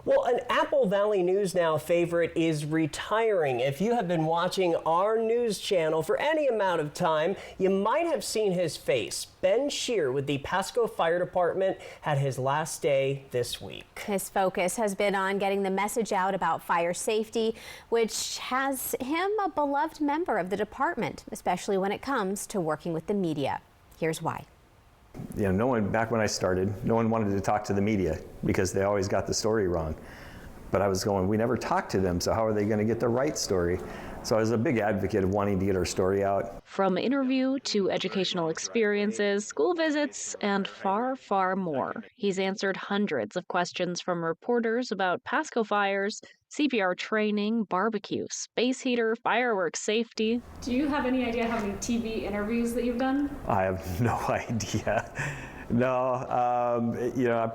Well, an Apple Valley News Now favorite is retiring. If you have been watching our news channel for any amount of time, you might have seen his face. Ben Shearer with the Pasco Fire Department had his last day this week. His focus has been on getting the message out about fire safety, which has him a beloved member of the department, especially when it comes to working with the media. Here's why. You know, back when I started, no one wanted to talk to the media because they always got the story wrong. But I was going, we never talked to them, so how are they going to get the right story? So I was a big advocate of wanting to get our story out. From interview to educational experiences, school visits, and far, far more. He's answered hundreds of questions from reporters about Pasco fires, CPR training, barbecue, space heater, fireworks safety. Do you have any idea how many TV interviews that you've done? I have no idea. No, you know,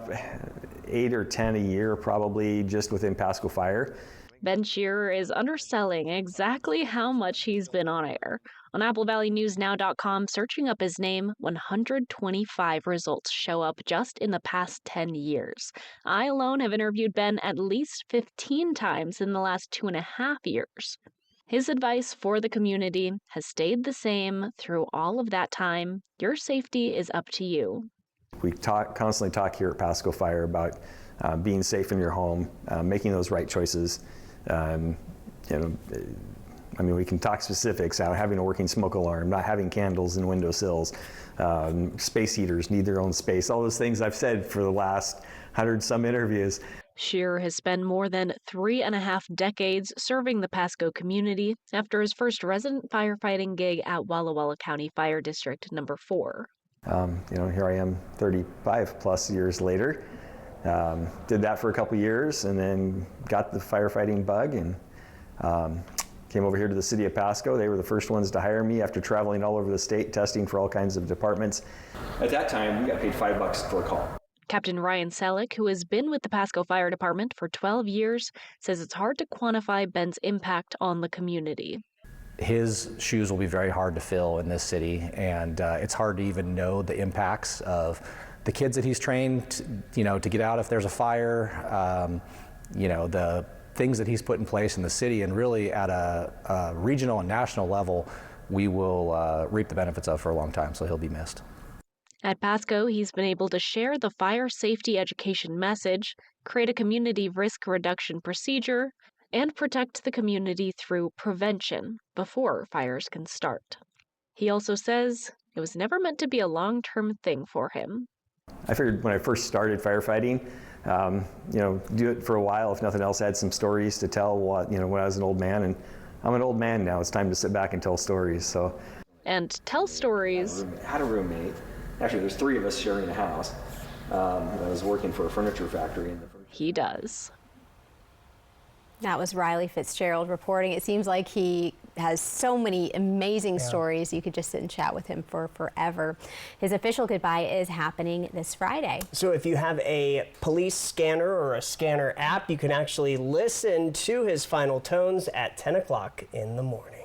8 or 10 a year probably just within Pasco Fire. Ben Shearer is underselling exactly how much he's been on air. On AppleValleyNewsNow.com, searching up his name, 125 results show up just in the past 10 years. I alone have interviewed Ben at least 15 times in the last 2.5 years. His advice for the community has stayed the same through all of that time. Your safety is up to you. We constantly talk here at Pasco Fire about being safe in your home, making those right choices. You know, I mean, we can talk specifics, having a working smoke alarm, not having candles in windowsills, space heaters need their own space, all those things I've said for the last 100-some interviews. Shearer has spent more than 3.5 decades serving the Pasco community after his first resident firefighting gig at Walla Walla County Fire District number 4. You know, here I am 35 plus years later. Did that for a couple years and then got the firefighting bug and came over here to the city of Pasco. They were the first ones to hire me after traveling all over the state testing for all kinds of departments. At that time, we got paid $5 for a call. Captain Ryan Selleck, who has been with the Pasco Fire Department for 12 years, says it's hard to quantify Ben's impact on the community. His shoes will be very hard to fill in this city, and it's hard to even know the impacts of the kids that he's trained, you know, to get out if there's a fire, you know, the things that he's put in place in the city, and really at a regional and national level, we will reap the benefits of for a long time, so he'll be missed. At Pasco, he's been able to share the fire safety education message, create a community risk reduction procedure, and protect the community through prevention before fires can start. He also says it was never meant to be a long-term thing for him. I figured when I first started firefighting, you know, do it for a while, if nothing else, had some stories to tell you know, when I was an old man, and I'm an old man now. It's time to sit back and tell stories. So. And tell stories. I had a roommate. Actually, there's 3 of us sharing a house. I was working for a furniture factory. He does. That was Rylee Fitzgerald reporting. It seems like he has so many amazing stories. You could just sit and chat with him for forever. His official goodbye is happening this Friday. So if you have a police scanner or a scanner app, you can actually listen to his final tones at 10 o'clock in the morning.